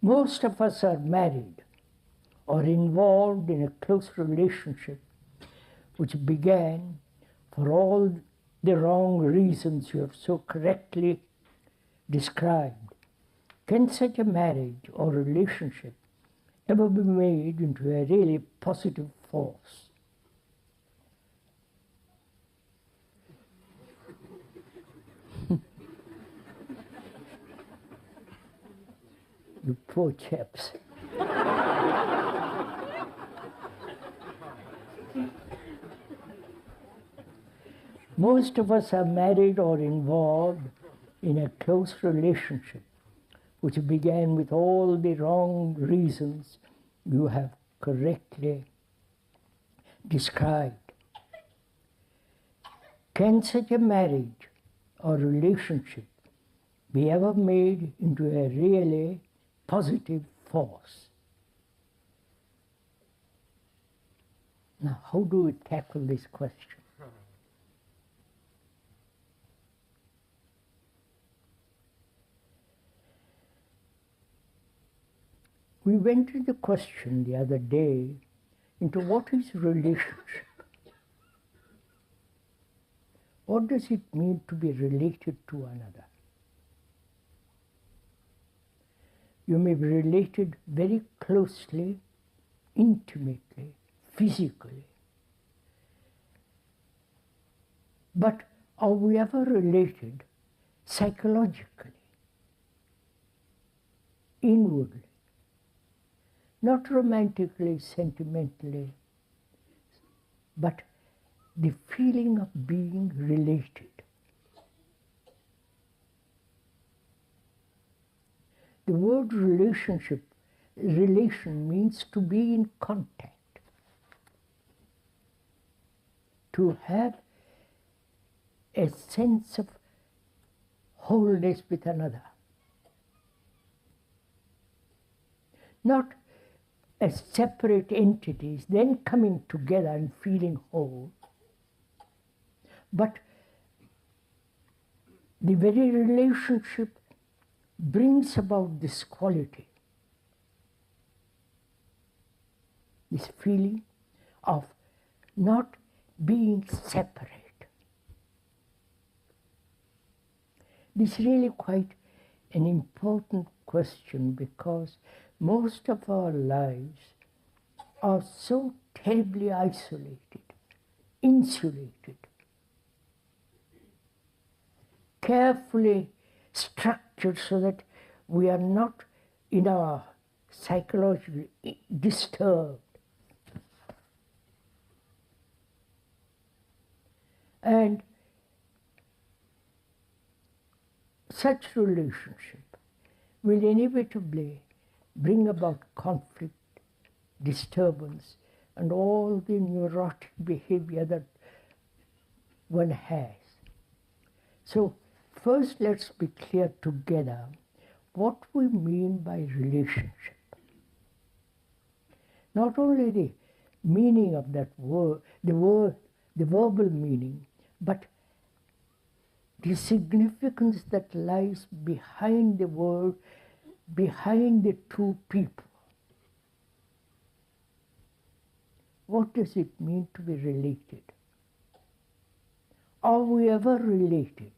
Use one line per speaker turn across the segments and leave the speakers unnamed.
Most of us are married or involved in a close relationship which began for all the wrong reasons you have so correctly described. Can such a marriage or relationship ever be made into a really positive force? You poor chaps. Most of us are married or involved in a close relationship which began with all the wrong reasons you have correctly described. Can such a marriage or relationship be ever made into a really positive force? Now, how do we tackle this question? We went to the question the other day into what is relationship? What does it mean to be related to another? You may be related very closely, intimately, physically. But are we ever related psychologically, inwardly? Not romantically, sentimentally, but the feeling of being related. The word relation means to be in contact, to have a sense of wholeness with another. Not as separate entities, then coming together and feeling whole, but the very relationship brings about this quality, this feeling of not being separate. This is really quite an important question because most of our lives are so terribly isolated, insulated, carefully structured so that we are not in our psychology disturbed. And such relationship will inevitably bring about conflict, disturbance, and all the neurotic behavior that one has. So first let's be clear together what we mean by relationship. Not only the meaning of that word, the verbal meaning, but the significance that lies behind the word, behind the two people. What does it mean to be related? Are we ever related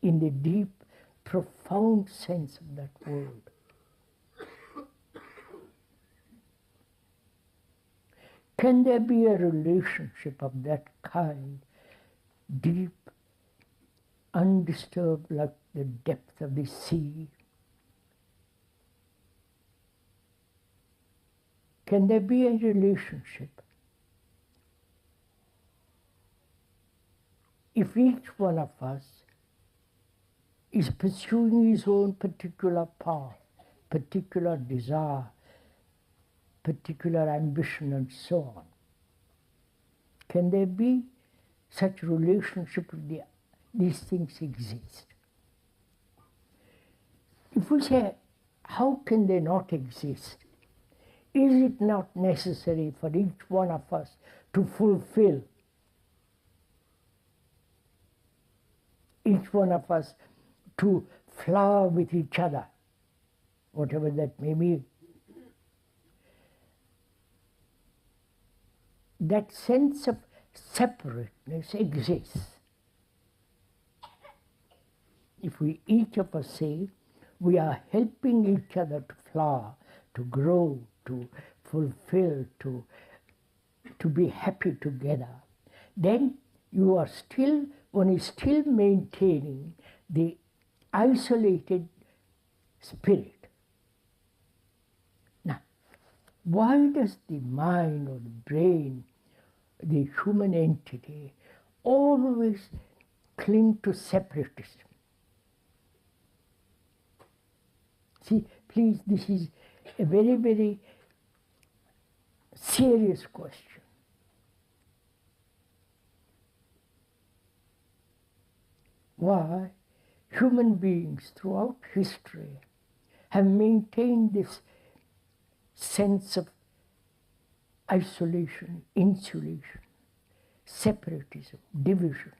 in the deep, profound sense of that word? Can there be a relationship of that kind, deep, undisturbed like the depth of the sea? Can there be a relationship if each one of us is pursuing his own particular path, particular desire, particular ambition, and so on? Can there be such relationship if these things exist? If we say, how can they not exist? Is it not necessary for each one of us to fulfill, each one of us to flower with each other, whatever that may mean. That sense of separateness exists. If we, each of us say, we are helping each other to flower, to grow, to fulfill, to be happy together, then you are still, one is still maintaining the isolated spirit. Now, why does the mind or the brain, the human entity, always cling to separatism? See, please, this is a very, very serious question. Why human beings throughout history have maintained this sense of isolation, insulation, separatism, division.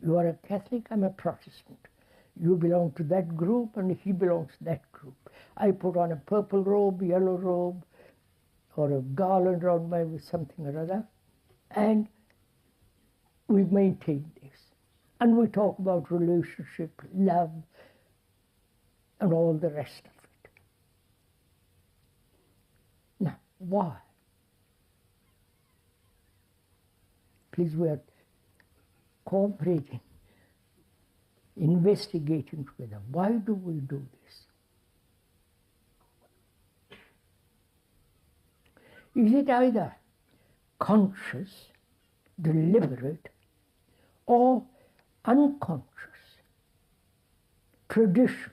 You are a Catholic, I'm a Protestant. You belong to that group and he belongs to that group. I put on a purple robe, yellow robe, or a garland around my with something or other, and we maintain this. And we talk about relationship, love, and all the rest of it. Now, why? Please, we are cooperating, investigating together. Why do we do this? Is it either conscious, deliberate, or unconscious? Tradition,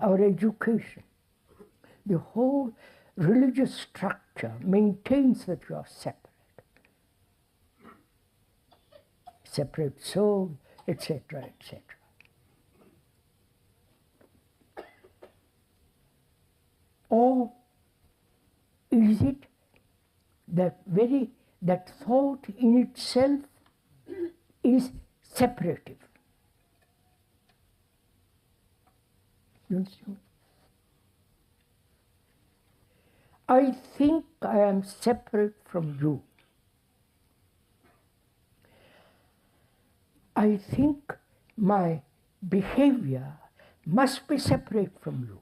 our education, the whole religious structure maintains that you are separate. Separate soul, etc., etc. Or is it that thought in itself is separative? You understand? I think I am separate from you. I think my behavior must be separate from you.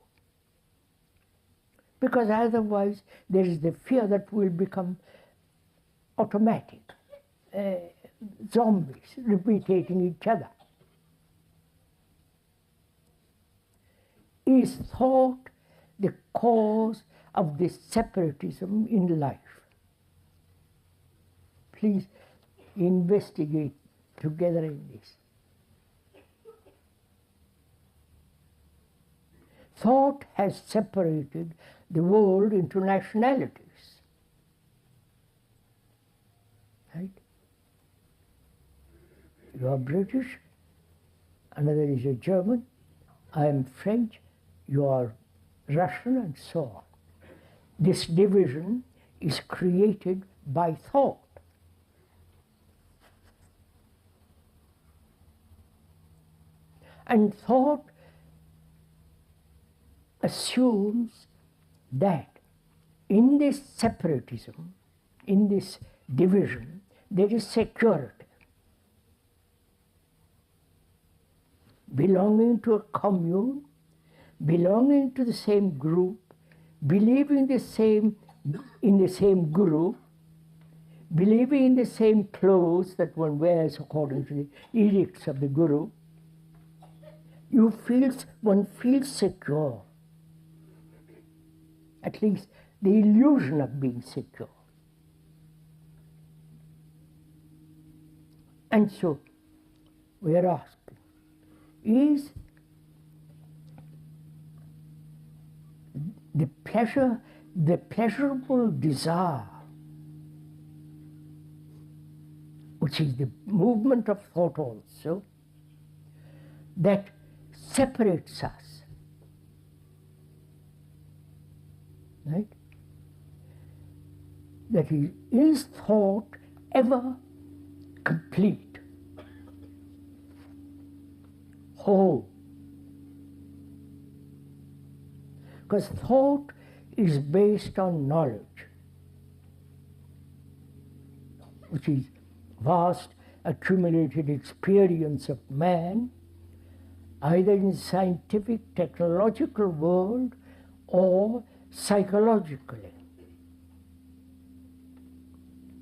Because otherwise there is the fear that we'll become automatic, zombies, replicating each other. Is thought the cause of this separatism in life? Please investigate together in this. Thought has separated the world into nationalities. Right? You are British, another is a German, I am French, you are Russian, and so on. This division is created by thought. And thought assumes that in this separatism, in this division, there is security. Belonging to a commune, belonging to the same group, believing in the same guru, believing in the same clothes that one wears according to the edicts of the guru, one feels secure. At least the illusion of being secure. And so we are asking, is the pleasurable desire, which is the movement of thought also, that separates us, right? That is thought ever complete? whole. Because thought is based on knowledge, which is vast accumulated experience of man, either in the scientific, technological world or psychologically.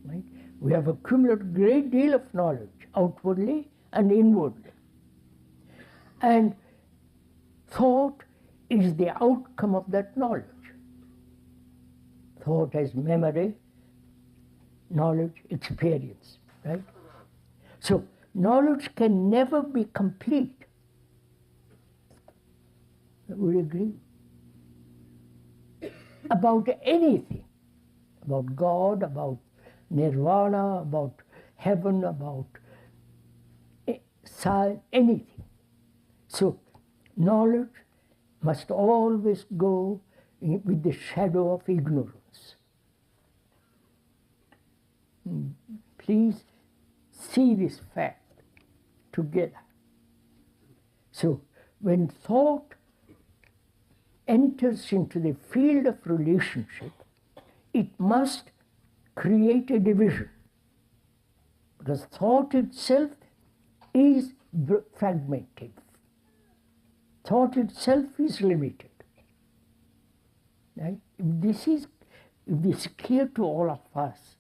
Right? We have accumulated a great deal of knowledge, outwardly and inwardly. And thought is the outcome of that knowledge. Thought has memory, knowledge, experience, right? So knowledge can never be complete. We agree? About anything, about God, about nirvana, about heaven, about science, anything. So knowledge must always go with the shadow of ignorance. Please see this fact together. So when thought enters into the field of relationship, it must create a division, because thought itself is fragmented. Thought itself is limited. Right? If this is clear to all of us,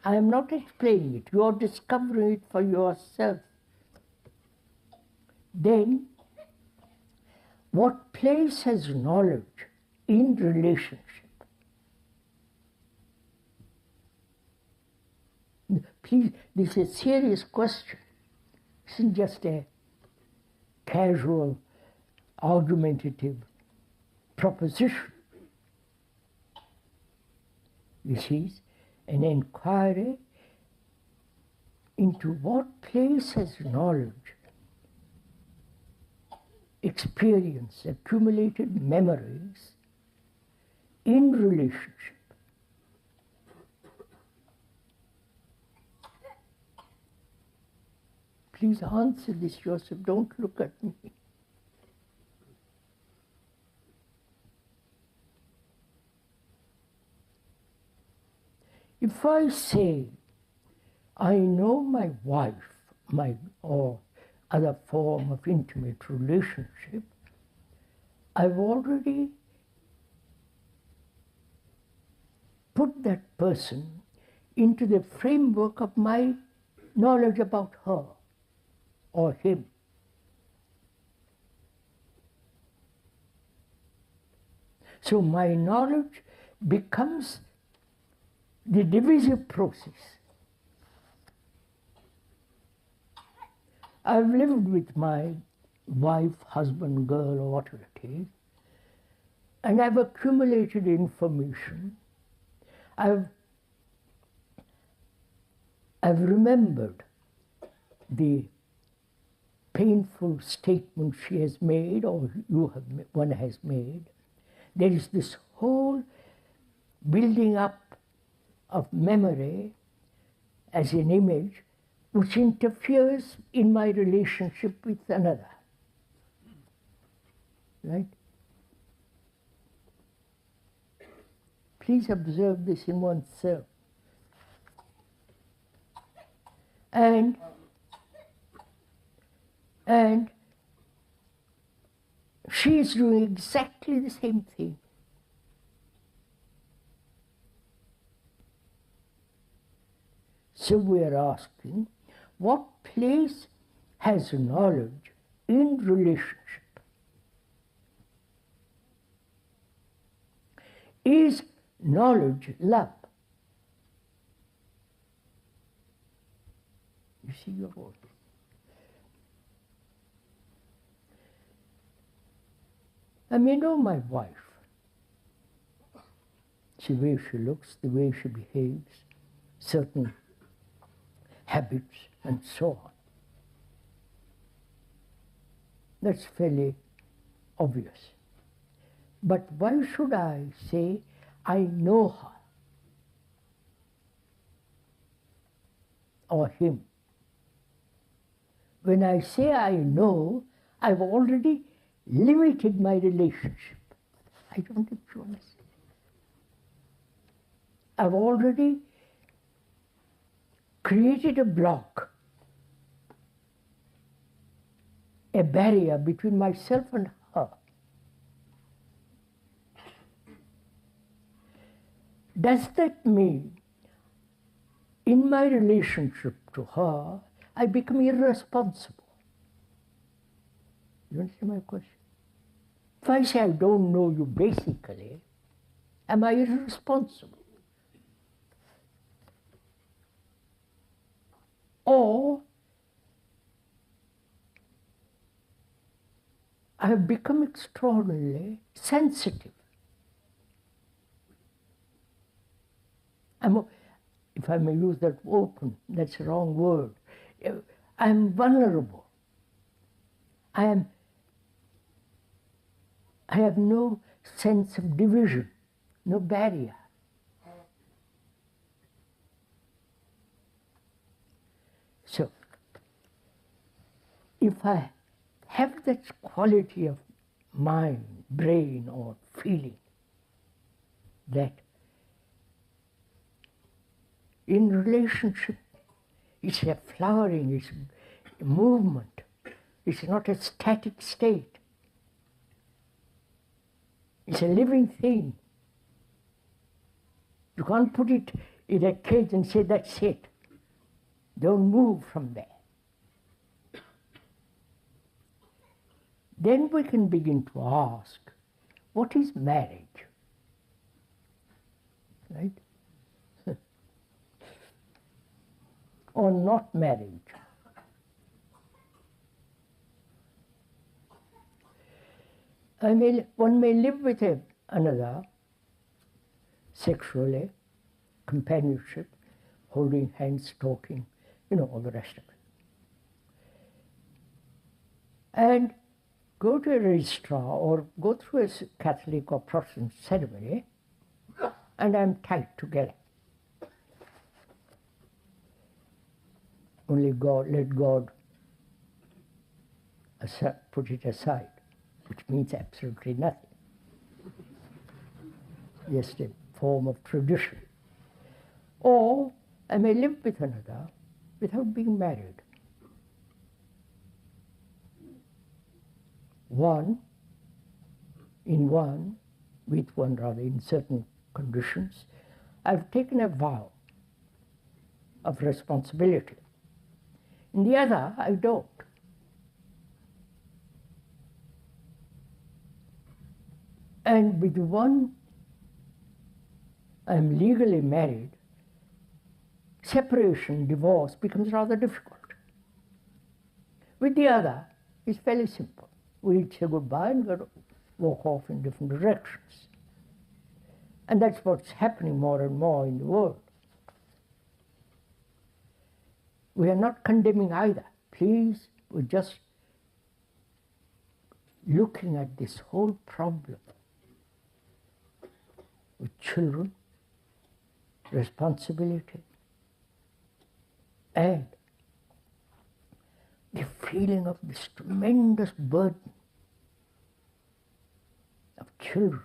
I am not explaining it, you are discovering it for yourself. Then, what place has knowledge in relationship? Please, this is a serious question. This isn't just a casual, argumentative proposition. This is an inquiry into what place has knowledge, experience, accumulated memories in relationship. Please answer this yourself, don't look at me. If I say, I know my wife, or other form of intimate relationship, I've already put that person into the framework of my knowledge about her or him. So my knowledge becomes the divisive process. I've lived with my wife, husband, girl, or whatever it is, and I've accumulated information. I've remembered the painful statement she has made, or one has made. There is this whole building up of memory as an image which interferes in my relationship with another. Right? Please observe this in oneself. And she is doing exactly the same thing. So we are asking, what place has knowledge in relationship? Is knowledge love? You see your voice. I may know my wife, the way she looks, the way she behaves, certain habits, and so on. That's fairly obvious. But why should I say, I know her or him? When I say I know, I've already limited my relationship. I don't know if you understand. I've already created a block, a barrier between myself and her. Does that mean in my relationship to her, I become irresponsible? You understand my question? If I say I don't know you basically, am I irresponsible? Or I have become extraordinarily sensitive. If I may use that open, that's the wrong word. I'm vulnerable. I have no sense of division, no barrier. So, if I have that quality of mind, brain, or feeling, that in relationship, it's a flowering, it's a movement, it's not a static state. It's a living thing. You can't put it in a cage and say, that's it. Don't move from there. Then we can begin to ask, what is marriage? Right? Or not marriage. One may live with another sexually, companionship, holding hands, talking, all the rest of it. And go to a registrar or go through a Catholic or Protestant ceremony, and I'm tied together. Only God, let God put it aside, which means absolutely nothing. Just a form of tradition. Or I may live with another without being married. With one rather, in certain conditions, I've taken a vow of responsibility. In the other, I don't. And with one, I'm legally married, separation, divorce becomes rather difficult. With the other, it's fairly simple. We say goodbye and walk off in different directions. And that's what's happening more and more in the world. We are not condemning either. Please, we're just looking at this whole problem with children, responsibility, and the feeling of this tremendous burden of children.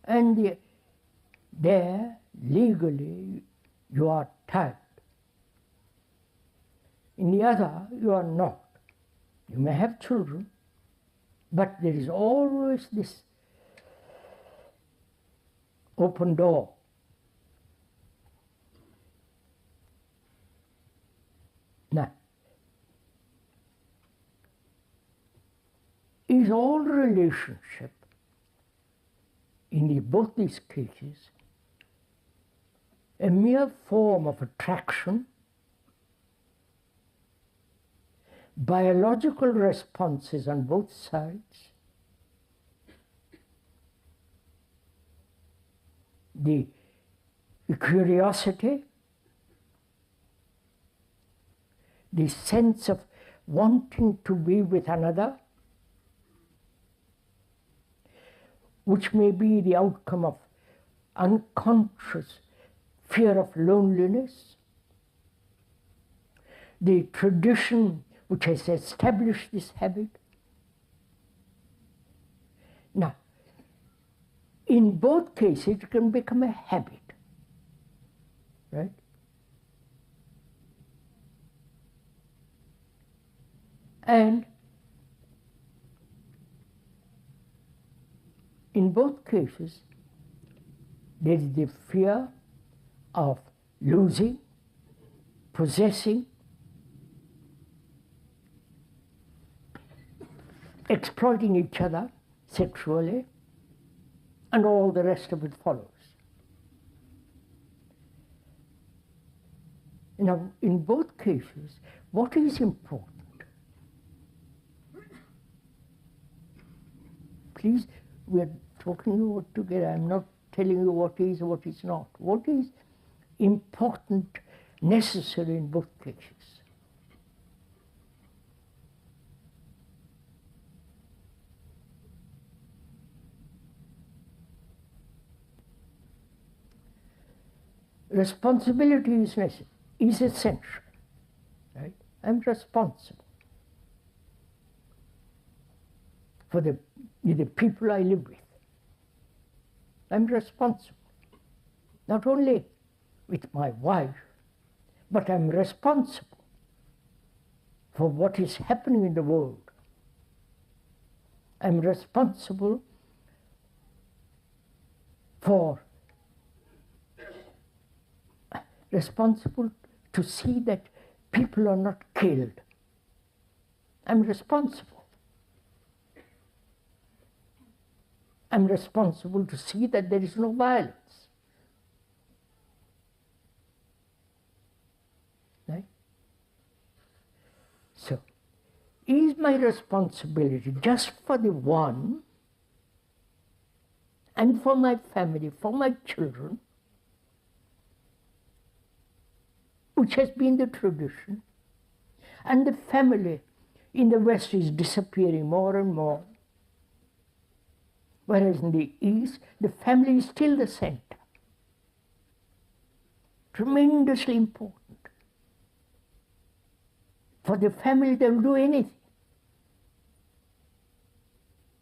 And there, legally, you are tied. In the other, you are not. You may have children, but there is always this open door. Now, is all relationship in both these cases a mere form of attraction, biological responses on both sides, the curiosity, the sense of wanting to be with another, which may be the outcome of unconscious fear of loneliness, the tradition which has established this habit. Now, in both cases, it can become a habit, right? And in both cases, there is the fear of losing, possessing, exploiting each other sexually, and all the rest of it follows. Now, in both cases, what is important? Please, we are talking about together. I'm not telling you what is or what is not. What is important, necessary in both cases? Responsibility is necessary, is essential, right? I'm responsible for the people I live with. I'm responsible, not only with my wife, but I'm responsible for what is happening in the world. I'm responsible to see that people are not killed. I'm responsible. I'm responsible to see that there is no violence. Right? So, is my responsibility just for the one and for my family, for my children, which has been the tradition, and the family in the West is disappearing more and more, whereas in the East, the family is still the center. Tremendously important. For the family, they will do anything.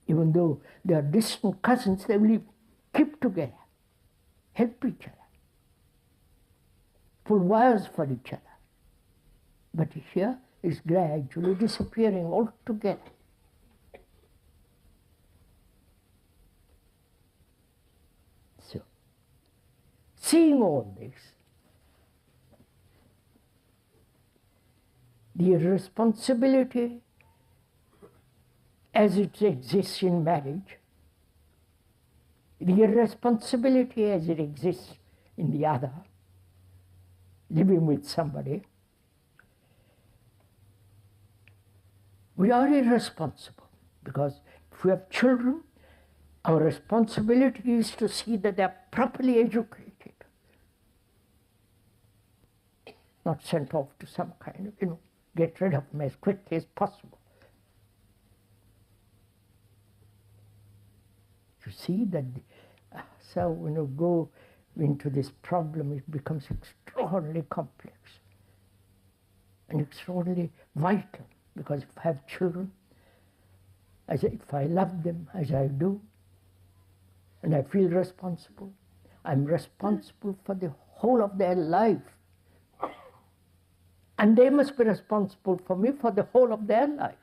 Even though they are distant cousins, they will keep together, help each other, pull wires for each other. But here it's gradually disappearing altogether. So, seeing all this, the responsibility as it exists in marriage, the irresponsibility as it exists in the other, living with somebody, we are irresponsible because if we have children, our responsibility is to see that they are properly educated, not sent off to some kind of, get rid of them as quickly as possible. You see that, so when you go into this problem, it becomes extraordinarily complex and extraordinarily vital, because if I have children, if I love them as I do, and I feel responsible, I'm responsible for the whole of their life. And they must be responsible for me for the whole of their life.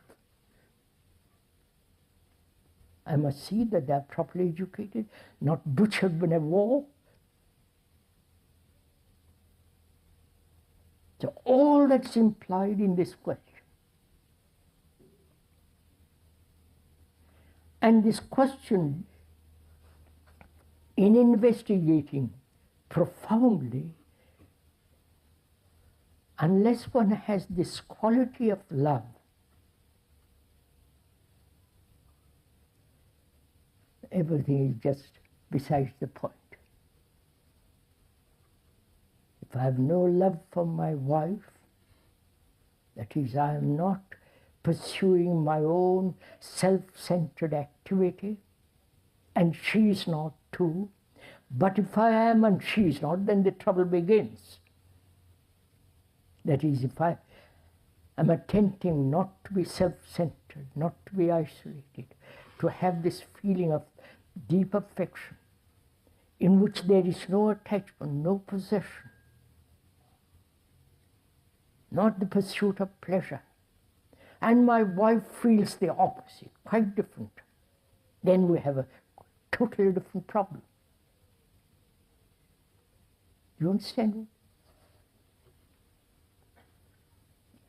I must see that they are properly educated, not butchered in a war. So all that's implied in this question. And this question, in investigating profoundly, unless one has this quality of love, everything is just besides the point. If I have no love for my wife, that is, I am not pursuing my own self-centered activity, and she is not too, but if I am and she is not, then the trouble begins. That is, if I I'm attempting not to be self-centered, not to be isolated, to have this feeling of deep affection in which there is no attachment, no possession, not the pursuit of pleasure. And my wife feels the opposite, quite different. Then we have a totally different problem. You understand?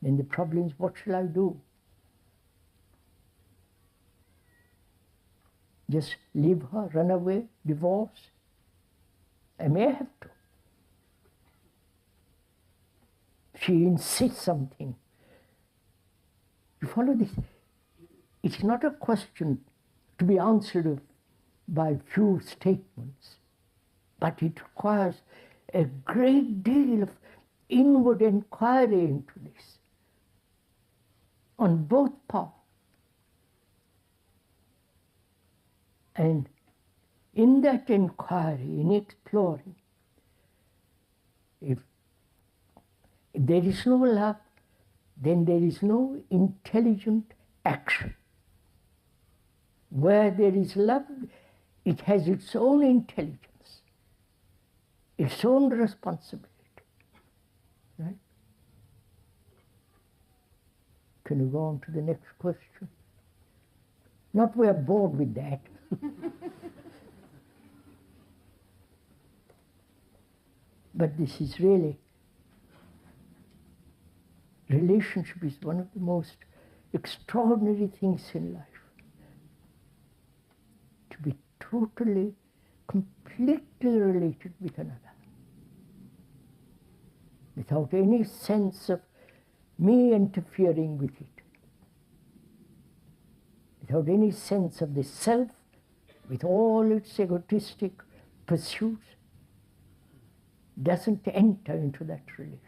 Then the problem is, what shall I do? Just leave her, run away, divorce? I may have to. She insists something. You follow this? It's not a question to be answered by few statements, but it requires a great deal of inward inquiry into this on both parts. And in that inquiry, in exploring, if there is no love, then there is no intelligent action. Where there is love, it has its own intelligence, its own responsibility. Right? Can you go on to the next question? Not we are bored with that. But this is really, relationship is one of the most extraordinary things in life. To be totally, completely related with another, without any sense of me interfering with it, without any sense of the self, with all its egotistic pursuits, doesn't enter into that relationship.